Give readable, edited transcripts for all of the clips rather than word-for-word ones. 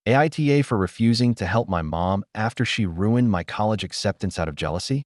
AITA for refusing to help my mom after she ruined my college acceptance out of jealousy?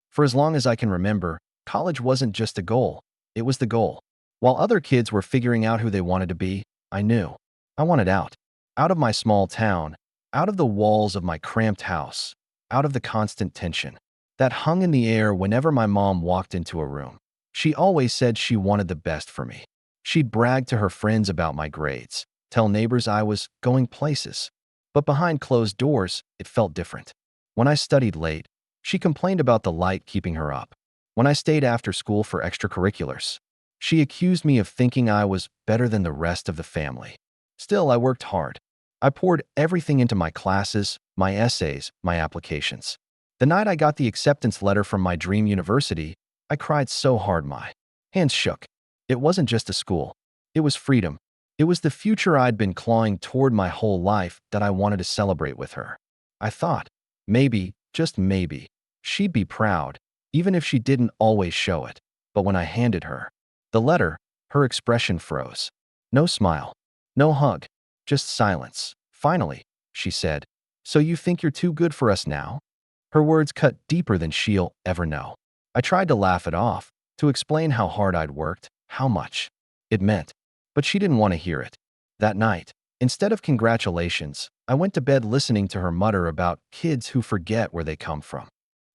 For as long as I can remember, college wasn't just a goal, it was the goal. While other kids were figuring out who they wanted to be, I knew. I wanted out. Out of my small town, out of the walls of my cramped house, out of the constant tension that hung in the air whenever my mom walked into a room. She always said she wanted the best for me. She'd brag to her friends about my grades, tell neighbors I was going places. But behind closed doors, it felt different. When I studied late, she complained about the light keeping her up. When I stayed after school for extracurriculars, she accused me of thinking I was better than the rest of the family. Still, I worked hard. I poured everything into my classes, my essays, my applications. The night I got the acceptance letter from my dream university, I cried so hard my hands shook. It wasn't just a school. It was freedom. It was the future I'd been clawing toward my whole life that I wanted to celebrate with her. I thought, maybe, just maybe, she'd be proud, even if she didn't always show it. But when I handed her the letter, her expression froze. No smile, no hug, just silence. Finally, she said, "So you think you're too good for us now?" Her words cut deeper than she'll ever know. I tried to laugh it off, to explain how hard I'd worked, how much it meant. But she didn't want to hear it. That night, instead of congratulations, I went to bed listening to her mutter about kids who forget where they come from.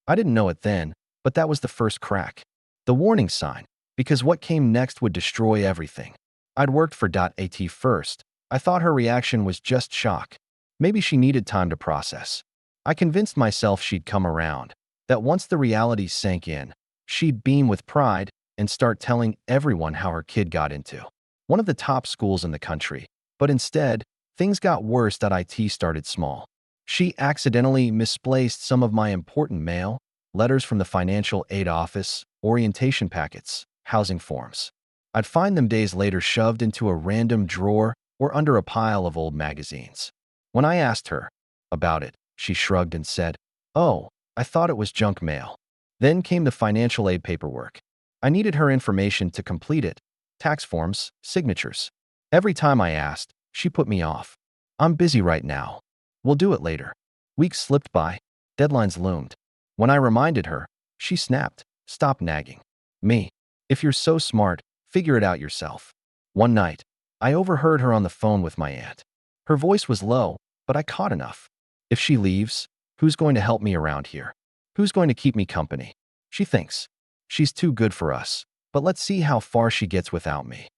I didn't know it then, but that was the first crack. The warning sign, because what came next would destroy everything. I'd worked for AITA first. I thought her reaction was just shock. Maybe she needed time to process. I convinced myself she'd come around, that once the reality sank in, she'd beam with pride and start telling everyone how her kid got into one of the top schools in the country. But instead, things got worse. IT started small. She accidentally misplaced some of my important mail, letters from the financial aid office, orientation packets, housing forms. I'd find them days later shoved into a random drawer or under a pile of old magazines. When I asked her about it, she shrugged and said, "Oh, I thought it was junk mail." Then came the financial aid paperwork. I needed her information to complete it. Tax forms, signatures. Every time I asked, she put me off. "I'm busy right now. We'll do it later." Weeks slipped by. Deadlines loomed. When I reminded her, she snapped, "Stop nagging me. If you're so smart, figure it out yourself." One night, I overheard her on the phone with my aunt. Her voice was low, but I caught enough. "If she leaves, who's going to help me around here? Who's going to keep me company? She thinks she's too good for us, but let's see how far she gets without me."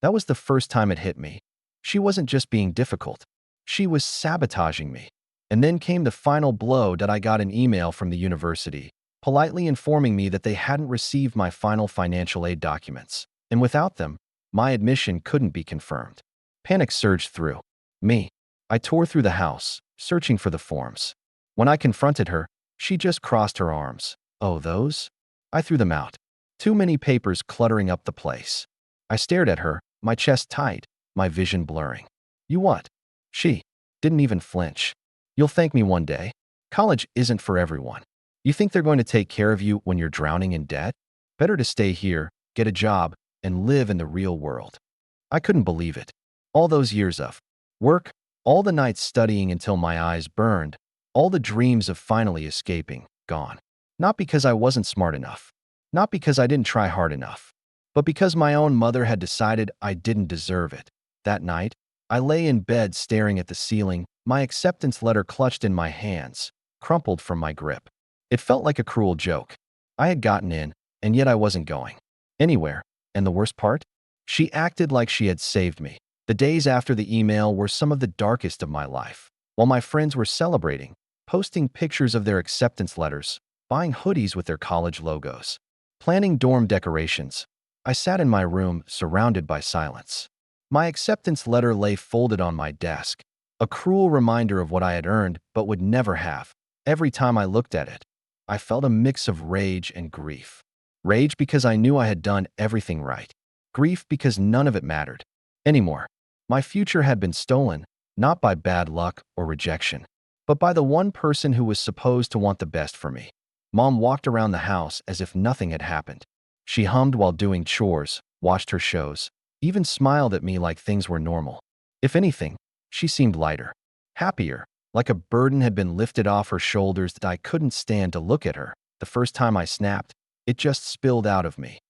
That was the first time it hit me. She wasn't just being difficult. She was sabotaging me. And then came the final blow. I got an email from the university, politely informing me that they hadn't received my final financial aid documents, and without them, my admission couldn't be confirmed. Panic surged through me. I tore through the house, searching for the forms. When I confronted her, she just crossed her arms. "Oh, those?" I threw them out. Too many papers cluttering up the place. I stared at her, my chest tight, my vision blurring. "You what?" She didn't even flinch. "You'll thank me one day. College isn't for everyone. You think they're going to take care of you when you're drowning in debt? Better to stay here, get a job, and live in the real world." I couldn't believe it. All those years of work, all the nights studying until my eyes burned, all the dreams of finally escaping, gone. Not because I wasn't smart enough. Not because I didn't try hard enough. But because my own mother had decided I didn't deserve it. That night, I lay in bed staring at the ceiling, my acceptance letter clutched in my hands, crumpled from my grip. It felt like a cruel joke. I had gotten in, and yet I wasn't going anywhere. And the worst part? She acted like she had saved me. The days after the email were some of the darkest of my life. While my friends were celebrating, posting pictures of their acceptance letters, buying hoodies with their college logos, planning dorm decorations, I sat in my room, surrounded by silence. My acceptance letter lay folded on my desk, a cruel reminder of what I had earned but would never have. Every time I looked at it, I felt a mix of rage and grief. Rage because I knew I had done everything right. Grief because none of it mattered anymore. My future had been stolen, not by bad luck or rejection, but by the one person who was supposed to want the best for me. Mom walked around the house as if nothing had happened. She hummed while doing chores, watched her shows, even smiled at me like things were normal. If anything, she seemed lighter, happier, like a burden had been lifted off her shoulders that I couldn't stand to look at her. The first time I snapped, it just spilled out of me.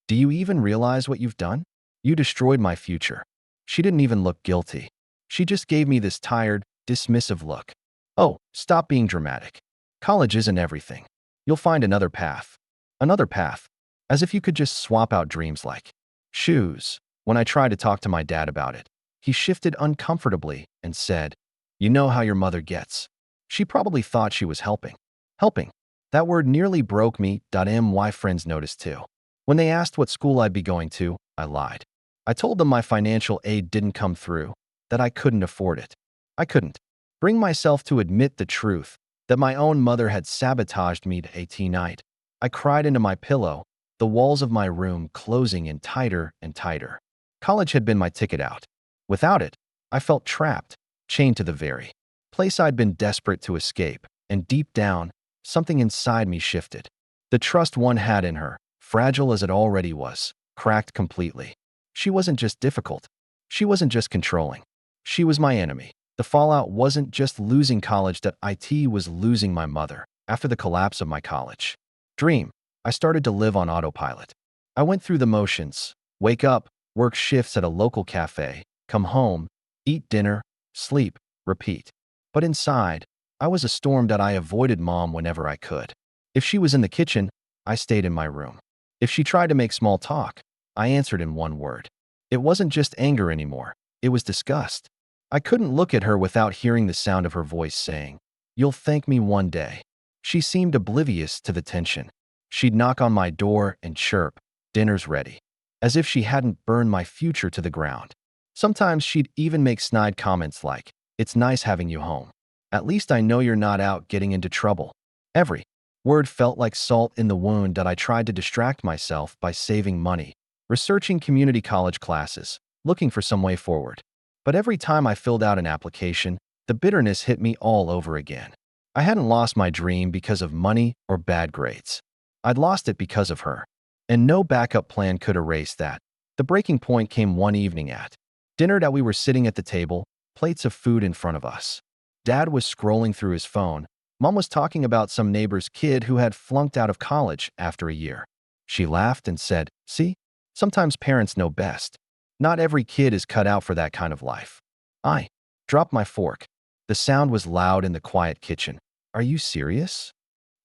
Do you even realize what you've done? You destroyed my future. She didn't even look guilty. She just gave me this tired, dismissive look. Oh, stop being dramatic. College isn't everything. You'll find another path. Another path. As if you could just swap out dreams like shoes. When I tried to talk to my dad about it, he shifted uncomfortably and said, "You know how your mother gets." She probably thought she was helping. Helping. That word nearly broke me. My friends noticed too. When they asked what school I'd be going to, I lied. I told them my financial aid didn't come through, that I couldn't afford it. I couldn't bring myself to admit the truth, that my own mother had sabotaged me to AT night. I cried into my pillow, the walls of my room closing in tighter and tighter. College had been my ticket out. Without it, I felt trapped, chained to the very place I'd been desperate to escape, and deep down, something inside me shifted. The trust one had in her, fragile as it already was, cracked completely. She wasn't just difficult. She wasn't just controlling. She was my enemy. The fallout wasn't just losing college, that IT was losing my mother. After the collapse of my college dream, I started to live on autopilot. I went through the motions: wake up, work shifts at a local cafe, come home, eat dinner, sleep, repeat. But inside, I was a storm. That I avoided mom whenever I could. If she was in the kitchen, I stayed in my room. If she tried to make small talk, I answered in one word. It wasn't just anger anymore. It was disgust. I couldn't look at her without hearing the sound of her voice saying, "You'll thank me one day." She seemed oblivious to the tension. She'd knock on my door and chirp, "Dinner's ready," as if she hadn't burned my future to the ground. Sometimes she'd even make snide comments like, "It's nice having you home. At least I know you're not out getting into trouble." Every word felt like salt in the wound. That I tried to distract myself by saving money, researching community college classes, looking for some way forward. But every time I filled out an application, the bitterness hit me all over again. I hadn't lost my dream because of money or bad grades. I'd lost it because of her. And no backup plan could erase that. The breaking point came one evening at dinner. That we were sitting at the table, plates of food in front of us. Dad was scrolling through his phone. Mom was talking about some neighbor's kid who had flunked out of college after a year. She laughed and said, "See, sometimes parents know best. Not every kid is cut out for that kind of life." I dropped my fork. The sound was loud in the quiet kitchen. "Are you serious?"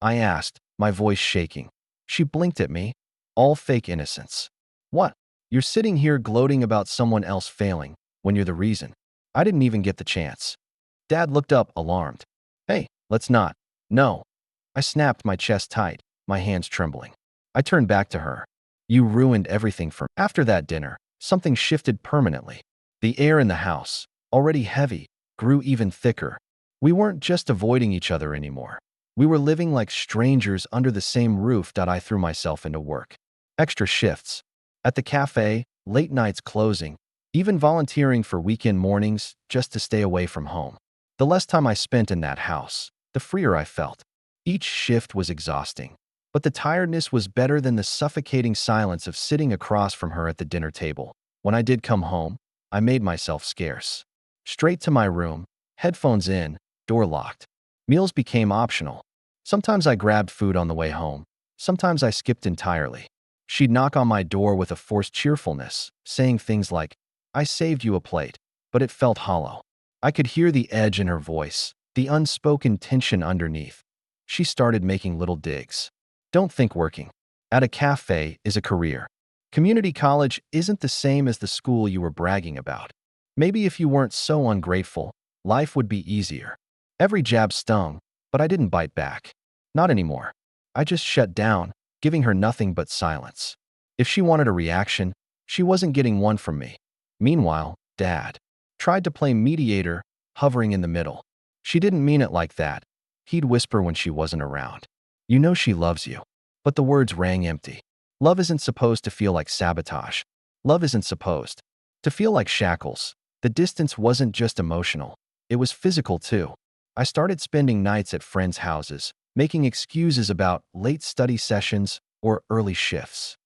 I asked, my voice shaking. She blinked at me, all fake innocence. "What? You're sitting here gloating about someone else failing when you're the reason." I didn't even get the chance. Dad looked up, alarmed. "Hey, let's not." "No." I snapped, my chest tight, my hands trembling. I turned back to her. "You ruined everything for me." After that dinner, something shifted permanently. The air in the house, already heavy, grew even thicker. We weren't just avoiding each other anymore. We were living like strangers under the same roof. I threw myself into work. Extra shifts. At the cafe, late nights closing, even volunteering for weekend mornings just to stay away from home. The less time I spent in that house, the freer I felt. Each shift was exhausting, but the tiredness was better than the suffocating silence of sitting across from her at the dinner table. When I did come home, I made myself scarce. Straight to my room, headphones in, door locked. Meals became optional. Sometimes I grabbed food on the way home. Sometimes I skipped entirely. She'd knock on my door with a forced cheerfulness, saying things like, "I saved you a plate," but it felt hollow. I could hear the edge in her voice, the unspoken tension underneath. She started making little digs. "Don't think working at a cafe is a career. Community college isn't the same as the school you were bragging about. Maybe if you weren't so ungrateful, life would be easier." Every jab stung, but I didn't bite back. Not anymore. I just shut down, giving her nothing but silence. If she wanted a reaction, she wasn't getting one from me. Meanwhile, Dad tried to play mediator, hovering in the middle. "She didn't mean it like that," he'd whisper when she wasn't around. "You know she loves you." But the words rang empty. Love isn't supposed to feel like sabotage. Love isn't supposed to feel like shackles. The distance wasn't just emotional. It was physical too. I started spending nights at friends' houses, making excuses about late study sessions or early shifts.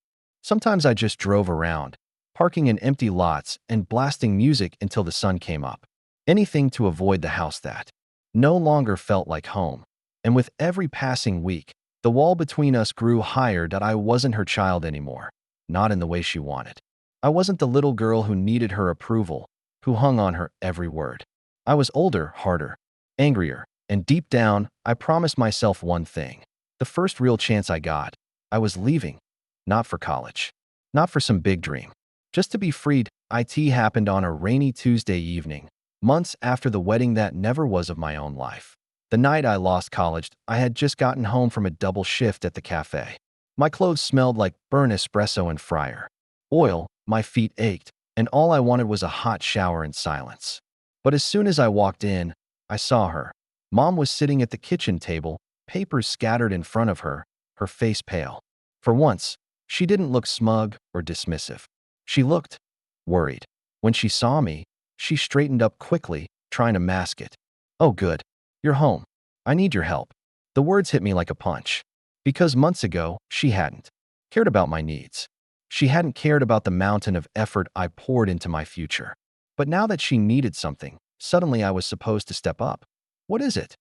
Sometimes I just drove around, parking in empty lots and blasting music until the sun came up. Anything to avoid the house that no longer felt like home. And with every passing week, the wall between us grew higher that I wasn't her child anymore, not in the way she wanted. I wasn't the little girl who needed her approval, who hung on her every word. I was older, harder, angrier, and deep down, I promised myself one thing. The first real chance I got, I was leaving, not for college, not for some big dream. Just to be freed. IT happened on a rainy Tuesday evening, months after the wedding that never was of my own life. The night I lost college, I had just gotten home from a double shift at the cafe. My clothes smelled like burnt espresso and fryer oil, my feet ached, and all I wanted was a hot shower and silence. But as soon as I walked in, I saw her. Mom was sitting at the kitchen table, papers scattered in front of her, her face pale. For once, she didn't look smug or dismissive. She looked worried. When she saw me, she straightened up quickly, trying to mask it. "Oh, good. You're home. I need your help." The words hit me like a punch. Because months ago, she hadn't cared about my needs. She hadn't cared about the mountain of effort I poured into my future. But now that she needed something, suddenly I was supposed to step up. "What is it?"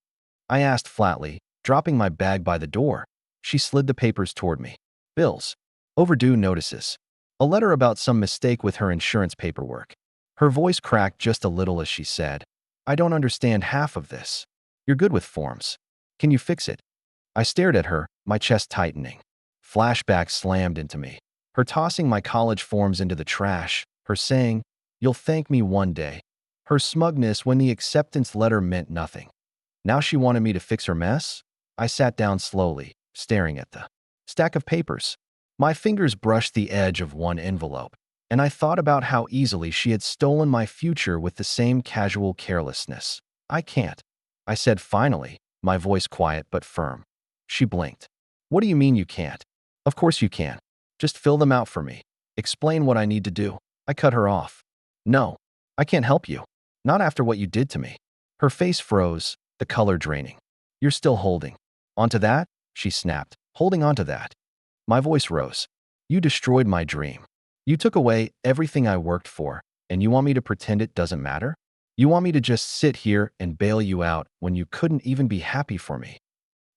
I asked flatly, dropping my bag by the door. She slid the papers toward me. "Bills. Overdue notices. A letter about some mistake with her insurance paperwork." Her voice cracked just a little as she said, "I don't understand half of this. You're good with forms. Can you fix it?" I stared at her, my chest tightening. Flashbacks slammed into me. Her tossing my college forms into the trash, her saying, "You'll thank me one day." Her smugness when the acceptance letter meant nothing. Now she wanted me to fix her mess? I sat down slowly, staring at the stack of papers. My fingers brushed the edge of one envelope, and I thought about how easily she had stolen my future with the same casual carelessness. "I can't," I said finally, my voice quiet but firm. She blinked. "What do you mean you can't?" "Of course you can. Just fill them out for me. Explain what I need to do." I cut her off. "No, I can't help you. Not after what you did to me." Her face froze, the color draining. "You're still holding onto that?" she snapped. "Holding onto that?" My voice rose. "You destroyed my dream. You took away everything I worked for, and you want me to pretend it doesn't matter? You want me to just sit here and bail you out when you couldn't even be happy for me?"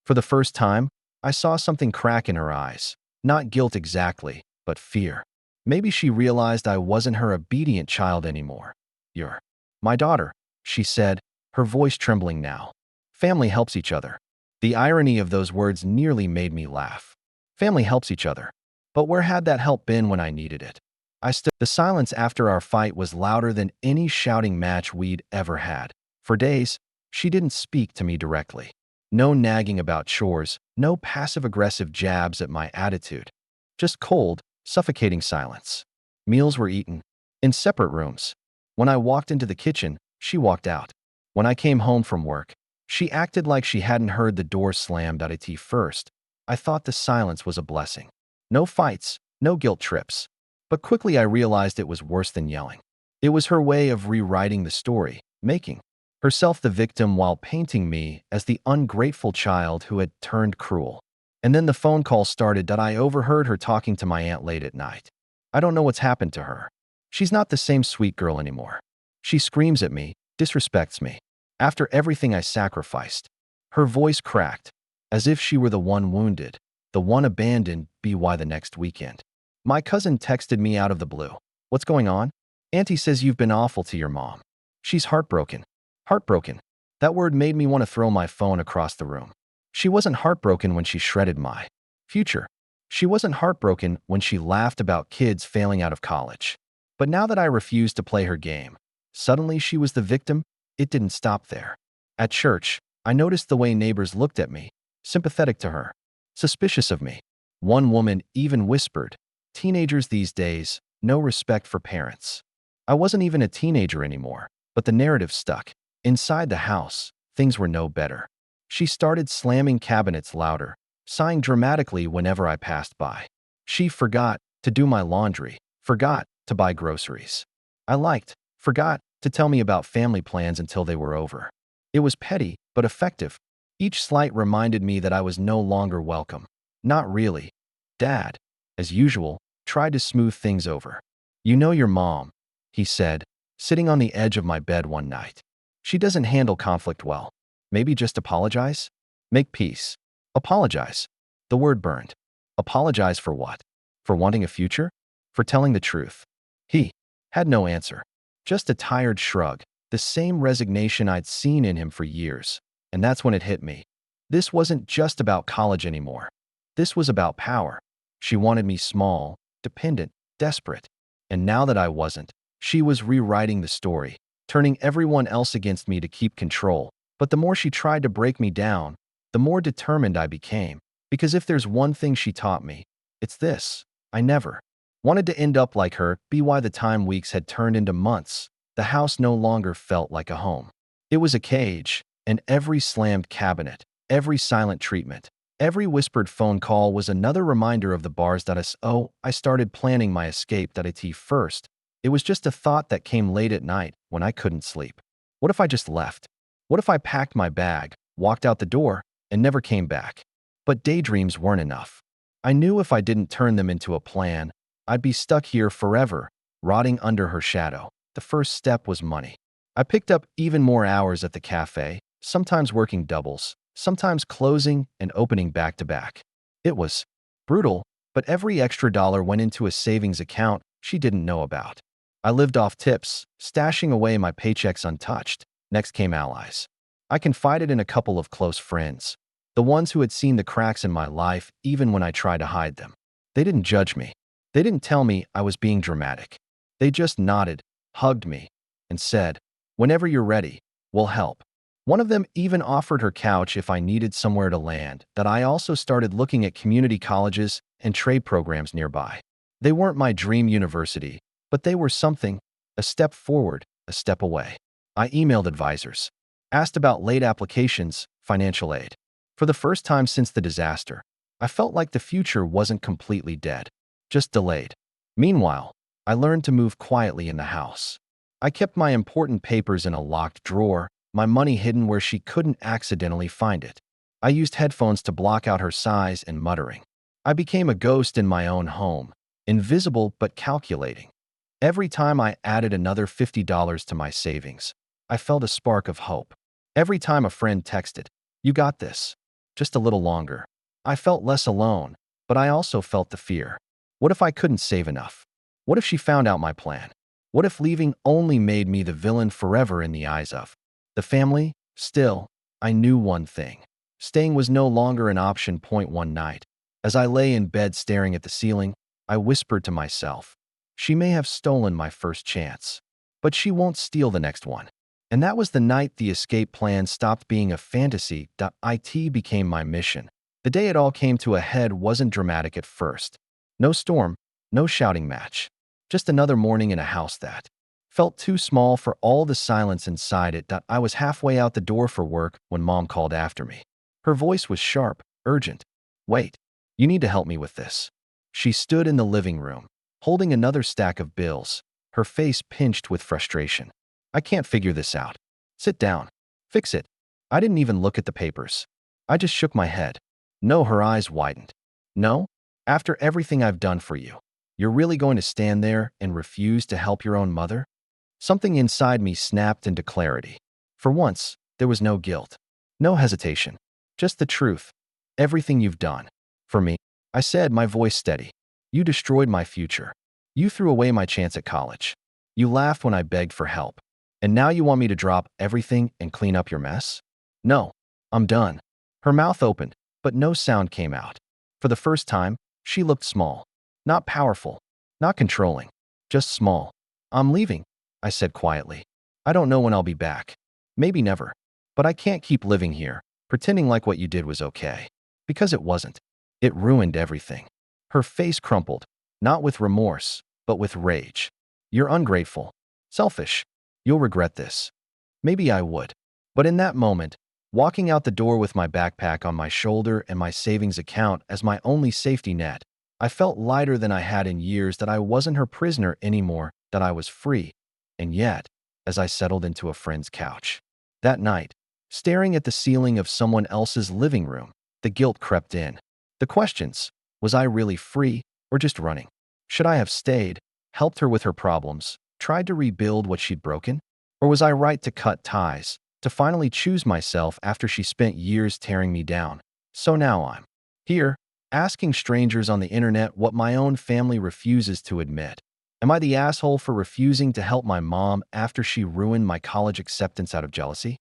For the first time, I saw something crack in her eyes. Not guilt exactly, but fear. Maybe she realized I wasn't her obedient child anymore. "You're my daughter," she said, her voice trembling now. "Family helps each other." The irony of those words nearly made me laugh. Family helps each other. But where had that help been when I needed it? The silence after our fight was louder than any shouting match we'd ever had. For days, she didn't speak to me directly. No nagging about chores, no passive-aggressive jabs at my attitude. Just cold, suffocating silence. Meals were eaten in separate rooms. When I walked into the kitchen, she walked out. When I came home from work, she acted like she hadn't heard the door slammed at it first. I thought the silence was a blessing. No fights, no guilt trips. But quickly I realized it was worse than yelling. It was her way of rewriting the story, making herself the victim while painting me as the ungrateful child who had turned cruel. And then the phone call started that I overheard her talking to my aunt late at night. I don't know what's happened to her. She's not the same sweet girl anymore. She screams at me, disrespects me. After everything I sacrificed. Her voice cracked, as if she were the one wounded, the one abandoned by the next weekend. My cousin texted me out of the blue. "What's going on?" "Auntie says you've been awful to your mom. She's heartbroken." Heartbroken. That word made me want to throw my phone across the room. She wasn't heartbroken when she shredded my future. She wasn't heartbroken when she laughed about kids failing out of college. But now that I refused to play her game, suddenly she was the victim. It didn't stop there. At church, I noticed the way neighbors looked at me, sympathetic to her, suspicious of me. One woman even whispered, "Teenagers these days, no respect for parents." I wasn't even a teenager anymore, but the narrative stuck. Inside the house, things were no better. She started slamming cabinets louder, sighing dramatically whenever I passed by. She forgot to do my laundry, forgot to buy groceries. Forgot to tell me about family plans until they were over. It was petty, but effective. Each slight reminded me that I was no longer welcome. Not really. Dad, as usual, tried to smooth things over. "You know your mom," he said, sitting on the edge of my bed one night. She doesn't handle conflict well. Maybe just apologize? Make peace. Apologize. The word burned. Apologize for what? For wanting a future? For telling the truth? He had no answer. Just a tired shrug, the same resignation I'd seen in him for years. And that's when it hit me. This wasn't just about college anymore. This was about power. She wanted me small, dependent, desperate. And now that I wasn't, she was rewriting the story, turning everyone else against me to keep control. But the more she tried to break me down, the more determined I became. Because if there's one thing she taught me, it's this. I never wanted to end up like her. By the time weeks had turned into months, the house no longer felt like a home. It was a cage, and every slammed cabinet, every silent treatment, every whispered phone call was another reminder of the bars that I started planning my escape first. It was just a thought that came late at night when I couldn't sleep. What if I just left? What if I packed my bag, walked out the door, and never came back? But daydreams weren't enough. I knew if I didn't turn them into a plan, I'd be stuck here forever, rotting under her shadow. The first step was money. I picked up even more hours at the cafe, sometimes working doubles, sometimes closing and opening back to back. It was brutal, but every extra dollar went into a savings account she didn't know about. I lived off tips, stashing away my paychecks untouched. Next came allies. I confided in a couple of close friends, the ones who had seen the cracks in my life even when I tried to hide them. They didn't judge me. They didn't tell me I was being dramatic. They just nodded, hugged me, and said, "Whenever you're ready, we'll help." One of them even offered her couch if I needed somewhere to land. That I also started looking at community colleges and trade programs nearby. They weren't my dream university, but they were something, a step forward, a step away. I emailed advisors, asked about late applications, financial aid. For the first time since the disaster, I felt like the future wasn't completely dead, just delayed. Meanwhile, I learned to move quietly in the house. I kept my important papers in a locked drawer, my money hidden where she couldn't accidentally find it. I used headphones to block out her sighs and muttering. I became a ghost in my own home, invisible but calculating. Every time I added another $50 to my savings, I felt a spark of hope. Every time a friend texted, "You got this," just a little longer, I felt less alone, but I also felt the fear. What if I couldn't save enough? What if she found out my plan? What if leaving only made me the villain forever in the eyes of the family? Still, I knew one thing. Staying was no longer an option. One night, as I lay in bed staring at the ceiling, I whispered to myself, "She may have stolen my first chance, but she won't steal the next one." And that was the night the escape plan stopped being a fantasy. It became my mission. The day it all came to a head wasn't dramatic at first. No storm, no shouting match. Just another morning in a house that felt too small for all the silence inside it. I was halfway out the door for work when Mom called after me. Her voice was sharp, urgent. "Wait, you need to help me with this." She stood in the living room, holding another stack of bills, her face pinched with frustration. "I can't figure this out. Sit down. Fix it." I didn't even look at the papers. I just shook my head. "No," her eyes widened. "No? After everything I've done for you, you're really going to stand there and refuse to help your own mother?" Something inside me snapped into clarity. For once, there was no guilt, no hesitation, just the truth. "Everything you've done for me," I said, my voice steady. "You destroyed my future. You threw away my chance at college. You laughed when I begged for help. And now you want me to drop everything and clean up your mess? No, I'm done." Her mouth opened, but no sound came out. For the first time, she looked small. Not powerful, not controlling, just small. "I'm leaving," I said quietly. "I don't know when I'll be back. Maybe never. But I can't keep living here, pretending like what you did was okay. Because it wasn't. It ruined everything." Her face crumpled, not with remorse, but with rage. "You're ungrateful, selfish. You'll regret this." Maybe I would. But in that moment, walking out the door with my backpack on my shoulder and my savings account as my only safety net, I felt lighter than I had in years. That I wasn't her prisoner anymore, that I was free. And yet, as I settled into a friend's couch that night, staring at the ceiling of someone else's living room, the guilt crept in. The questions: was I really free or just running? Should I have stayed, helped her with her problems, tried to rebuild what she'd broken? Or was I right to cut ties, to finally choose myself after she spent years tearing me down. So now I'm here, asking strangers on the internet what my own family refuses to admit. Am I the asshole for refusing to help my mom after she ruined my college acceptance out of jealousy?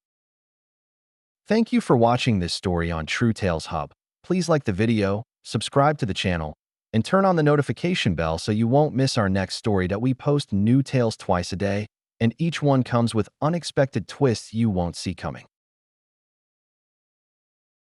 Thank you for watching this story on True Tales Hub. Please like the video, subscribe to the channel, and turn on the notification bell so you won't miss our next story that we post new tales twice a day, and each one comes with unexpected twists you won't see coming.